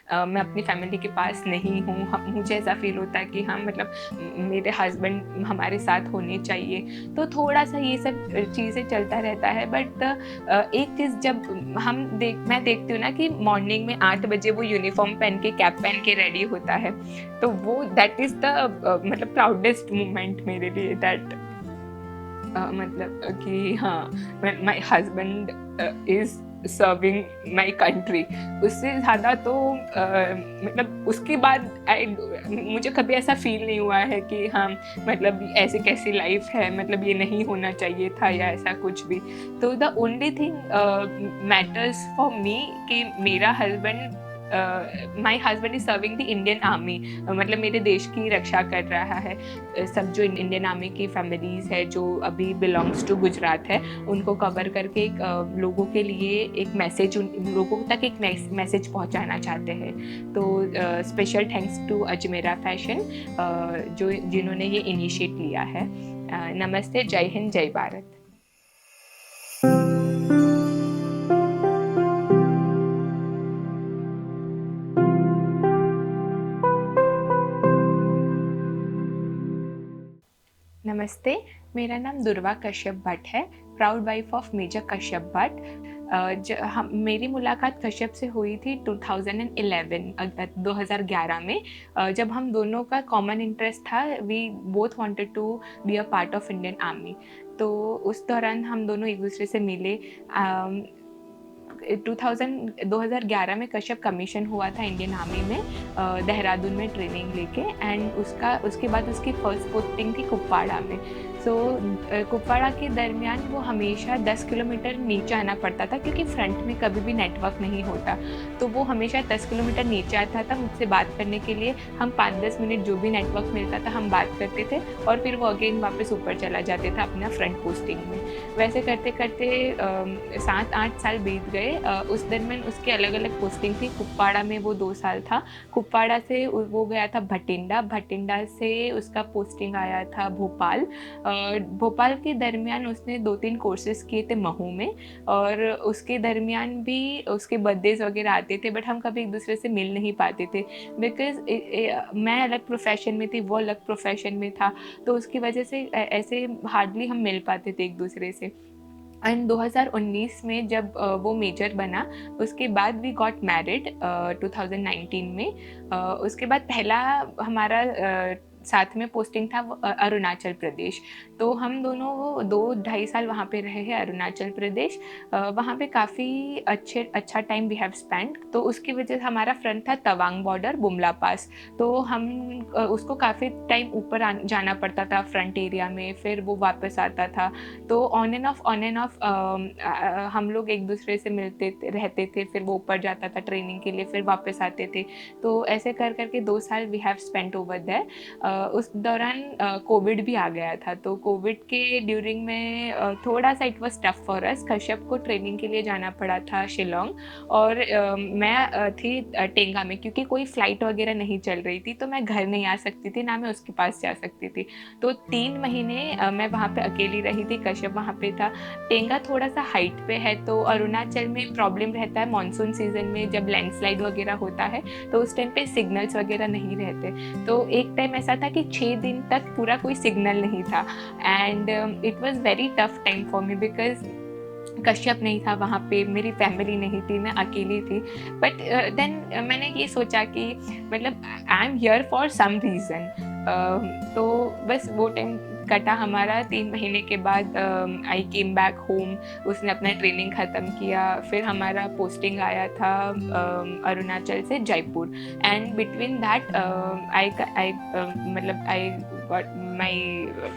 मैं अपनी फैमिली के पास नहीं हूँ, मुझे ऐसा फील होता है कि हाँ मतलब मेरे हस्बैंड हमारे साथ होने चाहिए, तो थोड़ा सा ये सब चीज़ें चलता रहता है। बट एक चीज़ जब मैं देखती हूँ ना कि मॉर्निंग में 8 बजे वो यूनिफॉर्म पहन के कैप पहन के रेडी होता है, तो वो दैट इज़ द मतलब प्राउडेस्ट मोमेंट मेरे लिए, दैट मतलब कि हाँ my husband is serving my country. उससे ज़्यादा तो मतलब उसके बाद मुझे कभी ऐसा फील नहीं हुआ है कि हाँ मतलब ऐसे कैसी लाइफ है, मतलब ये नहीं होना चाहिए था या ऐसा कुछ भी। तो the only thing matters for me कि मेरा husband my husband is serving the Indian army, मतलब मेरे देश की रक्षा कर रहा है। सब जो इंडियन आर्मी की फैमिलीज़ है जो अभी बिलोंग्स टू गुजरात है, उनको कवर करके एक लोगों के लिए एक मैसेज, उन लोगों तक एक मैसेज पहुंचाना चाहते हैं। तो special thanks to Ajmera fashion जो जिन्होंने ये इनिशिएट लिया है। नमस्ते, जय हिंद, जय भारत। नमस्ते, मेरा नाम दुर्वा कश्यप भट्ट है, proud wife of major Kashyap Bhatt. मेरी मुलाकात कश्यप से हुई थी 2011 में, जब हम दोनों का कॉमन इंटरेस्ट था, we both wanted to be a part of Indian army. तो उस दौरान हम दोनों एक दूसरे से मिले। 2011 में कश्यप कमीशन हुआ था इंडियन आर्मी में, देहरादून में ट्रेनिंग लेके, एंड उसके बाद उसकी फर्स्ट पोस्टिंग थी कुपवाड़ा में। सो कुपवाड़ा के दरमियान वो हमेशा 10 किलोमीटर नीचे आना पड़ता था क्योंकि फ्रंट में कभी भी नेटवर्क नहीं होता, तो वो हमेशा 10 किलोमीटर नीचे आता था मुझसे बात करने के लिए। हम 5-10 मिनट जो भी नेटवर्क मिलता था हम बात करते थे, और फिर वो अगेन वापस ऊपर चला जाते था अपना फ्रंट पोस्टिंग में। वैसे करते करते 7-8 साल बीत गए। उस दरमियान उसकी अलग अलग पोस्टिंग थी। कुपवाड़ा में वो 2 साल था, कुपवाड़ा से वो गया था भटिंडा, भटिंडा से उसका पोस्टिंग आया था भोपाल। भोपाल के दरमियान उसने 2-3 कोर्सेज किए थे महू में, और उसके दरमियान भी उसके बर्थडेज वगैरह आते थे, बट हम कभी एक दूसरे से मिल नहीं पाते थे बिकॉज मैं अलग प्रोफेशन में थी, वो अलग प्रोफेशन में था, तो उसकी वजह से ऐसे हार्डली हम मिल पाते थे एक दूसरे से। एंड 2019 में जब वो मेजर बना, उसके बाद वी गॉट मैरिड 2019 में। उसके बाद पहला हमारा साथ में पोस्टिंग था अरुणाचल प्रदेश। तो हम दोनों 2-2.5 साल वहाँ पे रहे हैं अरुणाचल प्रदेश। वहाँ पे काफ़ी अच्छा टाइम वी हैव स्पेंड। तो उसकी वजह से हमारा फ्रंट था तवांग बॉर्डर, बुमला पास। तो हम उसको काफ़ी टाइम ऊपर जाना पड़ता था फ्रंट एरिया में, फिर वो वापस आता था। तो ऑन एंड ऑफ हम लोग एक दूसरे से मिलते रहते थे, फिर वो ऊपर जाता था ट्रेनिंग के लिए, फिर वापस आते थे। तो ऐसे कर करके 2 साल we have spent over there. उस दौरान कोविड भी आ गया था, तो कोविड के ड्यूरिंग में थोड़ा सा it was tough for us. Kashyap को ट्रेनिंग के लिए जाना पड़ा था शिलोंग, और मैं थी टेंगा में, क्योंकि कोई फ्लाइट वगैरह नहीं चल रही थी, तो मैं घर नहीं आ सकती थी, ना मैं उसके पास जा सकती थी। तो 3 महीने मैं वहाँ पे अकेली रही थी, कश्यप वहाँ पे था। टेंगा थोड़ा सा हाइट पे है, तो अरुणाचल में प्रॉब्लम रहता है मानसून सीजन में, जब लैंडस्लाइड वगैरह होता है तो उस टाइम पे सिग्नल्स वगैरह नहीं रहते। तो एक टाइम ऐसा था कि 6 दिन तक पूरा कोई सिग्नल नहीं था, and it was very tough time for me because Kashyap नहीं था वहाँ पे, मेरी फैमिली नहीं थी, मैं अकेली थी। बट देन मैंने ये सोचा कि मतलब I am here for some reason. तो बस वो टाइम कटा हमारा। 3 महीने के बाद आई केम बैक होम, उसने अपना ट्रेनिंग ख़त्म किया, फिर हमारा पोस्टिंग आया था अरुणाचल से Jaipur, and between that I got my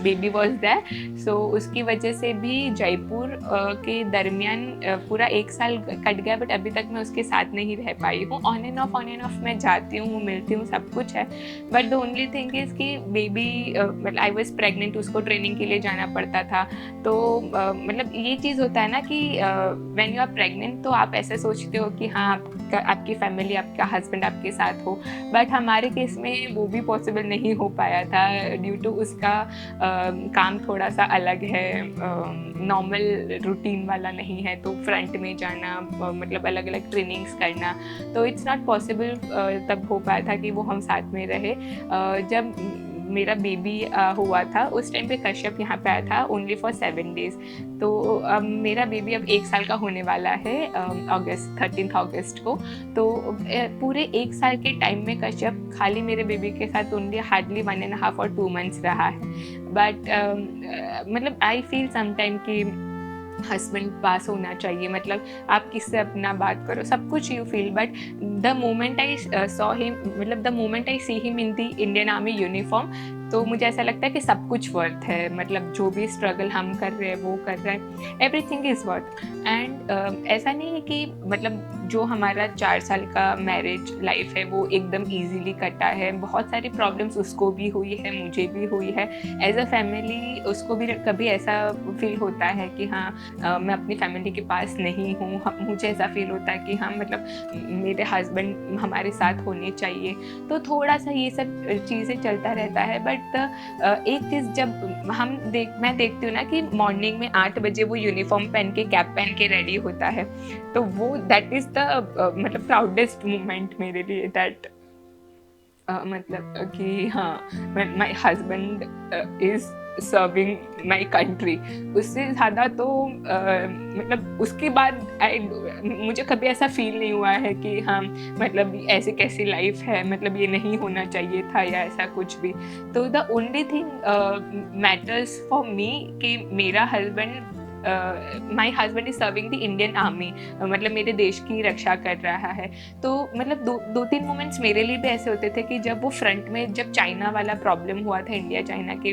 baby was there. So उसकी वजह से भी जयपुर के दरमियान पूरा 1 साल कट गया, बट अभी तक मैं उसके साथ नहीं रह पाई हूँ। ऑन एंड ऑफ मैं जाती हूँ, मिलती हूँ, सब कुछ है, but the only thing is कि बेबी मतलब आई वॉज प्रेगनेंट, उसको ट्रेनिंग के लिए जाना पड़ता था। तो मतलब ये चीज़ होता है ना कि व्हेन यू आर प्रेगनेंट तो आप ऐसे सोचते हो कि हाँ आपकी फैमिली, आपका हस्बैंड आपके साथ हो। बट हमारे केस में वो भी पॉसिबल नहीं हो पाया था ड्यू टू उसका काम थोड़ा सा अलग है, नॉर्मल रूटीन वाला नहीं है, तो फ्रंट में जाना, मतलब अलग अलग ट्रेनिंग्स करना, तो इट्स नॉट पॉसिबल तब हो पाया था कि वो हम साथ में रहे। जब मेरा बेबी हुआ था उस टाइम पे कश्यप यहाँ पे आया था ओनली फॉर 7 डेज़। तो अब मेरा बेबी अब 1 साल का होने वाला है अगस्त 13 अगस्त को। तो पूरे 1 साल के टाइम में कश्यप खाली मेरे बेबी के साथ ओनली हार्डली 1.5 और 2 मंथ्स रहा है। बट मतलब आई फील समटाइम कि हस्बैंड पास होना चाहिए, मतलब आप किससे अपना बात करो, सब कुछ you feel, but the moment I saw him, मतलब the moment I see him in the Indian army uniform, तो मुझे ऐसा लगता है कि सब कुछ वर्थ है, मतलब जो भी स्ट्रगल हम कर रहे हैं वो कर रहे हैं, एवरीथिंग इज़ वर्थ। एंड ऐसा नहीं है कि मतलब जो हमारा 4 साल का मैरिज लाइफ है वो एकदम इजीली कटा है, बहुत सारी प्रॉब्लम्स उसको भी हुई है, मुझे भी हुई है। एज अ फैमिली उसको भी कभी ऐसा फील होता है कि हाँ मैं अपनी फैमिली के पास नहीं हूँ, मुझे ऐसा फील होता है कि हाँ मतलब मेरे हस्बैंड हमारे साथ होने चाहिए, तो थोड़ा सा ये सब चीज़ें चलता रहता है। बट एक चीज़ जब मैं देखती हूँ ना कि मॉर्निंग में 8 बजे वो यूनिफॉर्म पहन के, कैप पहन के रेडी होता है, तो वो दैट इज़ द मतलब प्राउडेस्ट मोमेंट मेरे लिए, दैट मतलब कि हाँ my husband is serving my country. उससे ज़्यादा तो मतलब उसके बाद मुझे कभी ऐसा फील नहीं हुआ है कि हाँ मतलब ऐसे कैसी लाइफ है, मतलब ये नहीं होना चाहिए था या ऐसा कुछ भी। तो the only thing matters for me कि मेरा husband, my husband is serving the Indian army, मतलब मेरे देश की रक्षा कर रहा है। तो मतलब 2-3 मोमेंट्स मेरे लिए भी ऐसे होते थे कि जब वो फ्रंट में, जब चाइना वाला प्रॉब्लम हुआ था इंडिया चाइना के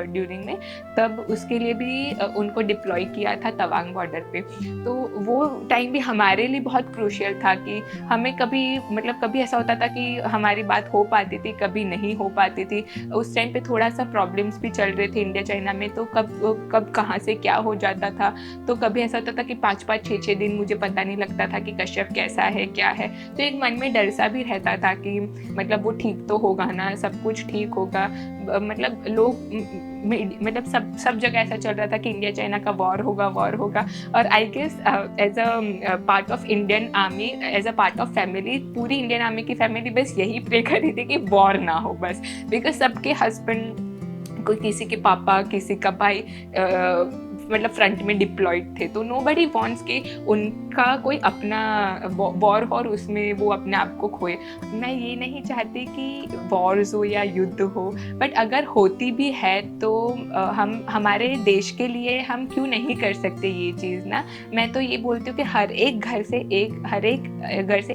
ड्यूरिंग में, तब उसके लिए भी उनको डिप्लॉय किया था तवांग बॉर्डर पे। तो वो टाइम भी हमारे लिए बहुत क्रूशियल था कि हमें कभी मतलब कभी ऐसा होता था कि हमारी बात हो पाती थी, कभी नहीं हो पाती थी। उस टाइम पे थोड़ा सा प्रॉब्लम्स भी चल रहे थे इंडिया चाइना में, तो कब कहाँ से क्या हो जाता था। तो कभी ऐसा होता था कि 5-5 6-6 दिन मुझे पता नहीं लगता था कि कश्यप कैसा है, क्या है। तो एक मन में डर सा भी रहता था कि मतलब वो ठीक तो होगा ना, सब कुछ ठीक होगा। मतलब लोग मतलब सब जगह ऐसा चल रहा था कि इंडिया चाइना का वॉर होगा। और I guess as a part of Indian army, as a part of family, पूरी इंडियन आर्मी की फैमिली बस यही प्रे कर रही थी कि वॉर ना हो बस, बिकॉज सबके हस्बैंड, कोई किसी के पापा, किसी का भाई मतलब फ्रंट में डिप्लॉयड थे, तो नोबडी वांट्स कि उनका कोई अपना वॉर हो और उसमें वो अपने आप को खोए। मैं ये नहीं चाहती कि वॉर्स हो या युद्ध हो, बट अगर होती भी है तो हम हमारे देश के लिए हम क्यों नहीं कर सकते ये चीज़ ना। मैं तो ये बोलती हूँ कि हर एक घर से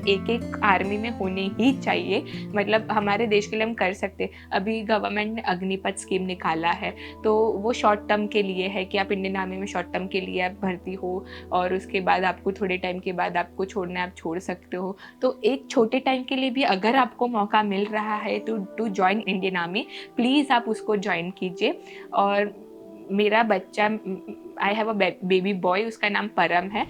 एक आर्मी में होने ही चाहिए, मतलब हमारे देश के लिए हम कर सकते। अभी गवर्नमेंट ने अग्निपथ स्कीम निकाला है, तो वो शॉर्ट टर्म के लिए है कि आप इंडियन आर्मी में शॉर्ट टर्म के लिए आप भर्ती हो और उसके बाद आपको थोड़े टाइम के बाद आपको छोड़ना है, आप छोड़ सकते हो। तो एक छोटे टाइम के लिए भी अगर आपको मौका मिल रहा है to join Indian army, please आप उसको ज्वाइन कीजिए। और मेरा बच्चा, I have a baby boy, उसका नाम परम है।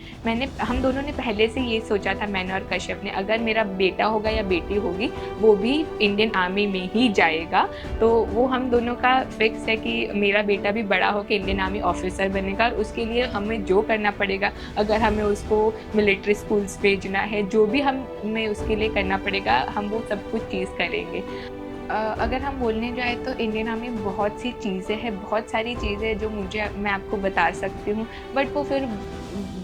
हम दोनों ने पहले से ये सोचा था, मैंने और कश्यप ने, अगर मेरा बेटा होगा या बेटी होगी वो भी इंडियन आर्मी में ही जाएगा। तो वो हम दोनों का फिक्स है कि मेरा बेटा भी बड़ा होकर इंडियन आर्मी ऑफिसर बनेगा, और उसके लिए हमें जो करना पड़ेगा, अगर हमें उसको मिलिट्री स्कूल्स भेजना है, जो भी हमें उसके लिए करना पड़ेगा, हम वो सब कुछ चीज़ करेंगे। अगर हम बोलने जाए तो इंडियन आर्मी बहुत सी चीज़ें हैं, बहुत सारी चीज़ें जो मैं आपको बता सकती हूँ, बट वो फिर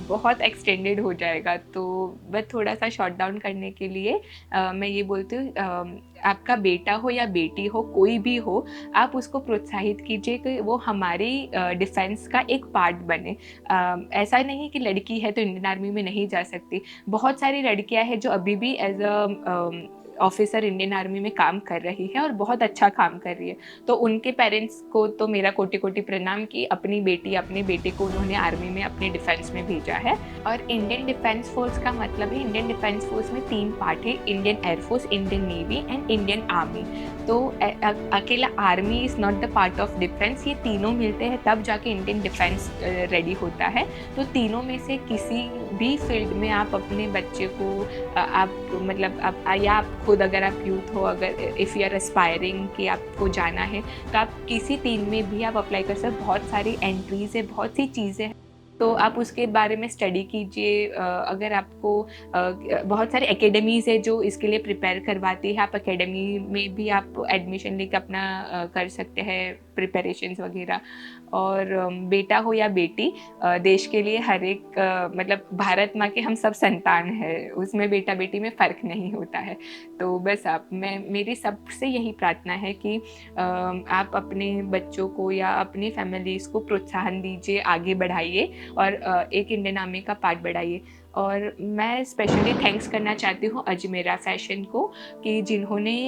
बहुत एक्सटेंडेड हो जाएगा। तो बस थोड़ा सा शॉर्ट डाउन करने के लिए मैं ये बोलती हूँ, आपका बेटा हो या बेटी हो, कोई भी हो, आप उसको प्रोत्साहित कीजिए कि वो हमारी डिफेंस का एक पार्ट बने। ऐसा नहीं कि लड़की है तो इंडियन आर्मी में नहीं जा सकती, बहुत सारी लड़कियां हैं जो अभी भी as a officer Indian army में काम कर रही है और बहुत अच्छा काम कर रही है। तो उनके पेरेंट्स को तो मेरा कोटि कोटि प्रणाम कि अपनी बेटी अपने बेटे को उन्होंने आर्मी में अपने डिफेंस में भेजा है। और इंडियन डिफेंस फोर्स का मतलब है, इंडियन डिफेंस फोर्स में 3 पार्ट है, Indian air force, Indian navy and Indian army. तो अकेला army is not the part of defence, ये तीनों मिलते हैं तब जाके इंडियन डिफेंस रेडी होता है। तो तीनों में से किसी भी फील्ड में आप अपने बच्चे को आप मतलब या आप खुद अगर आप यूथ हो, अगर इफ़ यू आर एस्पायरिंग कि आपको जाना है, तो आप किसी 3 में भी आप अप्लाई कर सकते। बहुत सारी एंट्रीज़ है, बहुत सी चीज़ें हैं, तो आप उसके बारे में स्टडी कीजिए। अगर आपको बहुत सारे एकेडमीज़ है जो इसके लिए प्रिपेयर करवाती है, आप एकेडमी में भी आप एडमिशन लेकर अपना कर सकते हैं प्रिपरेशंस वगैरह। और बेटा हो या बेटी, देश के लिए हर एक मतलब भारत माँ के हम सब संतान हैं, उसमें बेटा बेटी में फ़र्क नहीं होता है। तो बस मेरी सबसे यही प्रार्थना है कि आप अपने बच्चों को या अपनी फैमिलीज़ को प्रोत्साहन दीजिए, आगे बढ़ाइए और एक इंडियन आर्मी का पार्ट बढ़ाइए। और मैं स्पेशली थैंक्स करना चाहती हूँ अजमेरा फैशन को कि जिन्होंने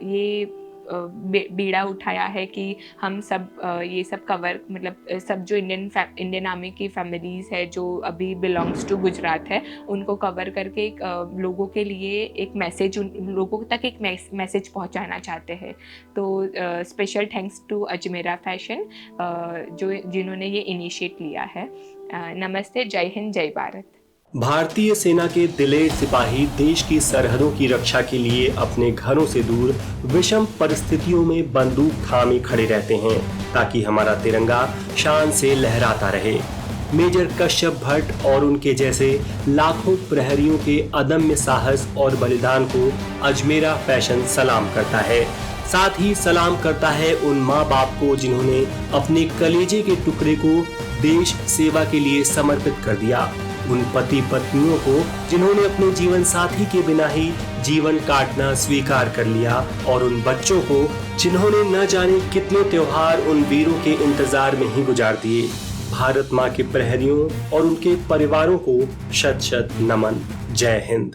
ये बीड़ा उठाया है कि हम सब ये सब कवर मतलब सब जो इंडियन आर्मी की फैमिलीज़ है जो अभी बिलोंग्स टू गुजरात है, उनको कवर करके एक लोगों के लिए एक मैसेज, उन लोगों तक एक मैसेज पहुंचाना चाहते हैं। तो special thanks to Ajmera fashion जिन्होंने ये इनिशिएट लिया है। नमस्ते, जय हिंद, जय भारत। भारतीय सेना के दिलेर सिपाही देश की सरहदों की रक्षा के लिए अपने घरों से दूर विषम परिस्थितियों में बंदूक थामे खड़े रहते हैं ताकि हमारा तिरंगा शान से लहराता रहे। मेजर कश्यप भट्ट और उनके जैसे लाखों प्रहरियों के अदम्य साहस और बलिदान को अजमेरा फैशन सलाम करता है। साथ ही सलाम करता है उन माँ बाप को जिन्होंने अपने कलेजे के टुकड़े को देश सेवा के लिए समर्पित कर दिया, उन पति पत्नियों को जिन्होंने अपने जीवन साथी के बिना ही जीवन काटना स्वीकार कर लिया, और उन बच्चों को जिन्होंने न जाने कितने त्योहार उन वीरों के इंतजार में ही गुजार दिए। भारत माँ के प्रहरियों और उनके परिवारों को शत शत नमन। जय हिंद।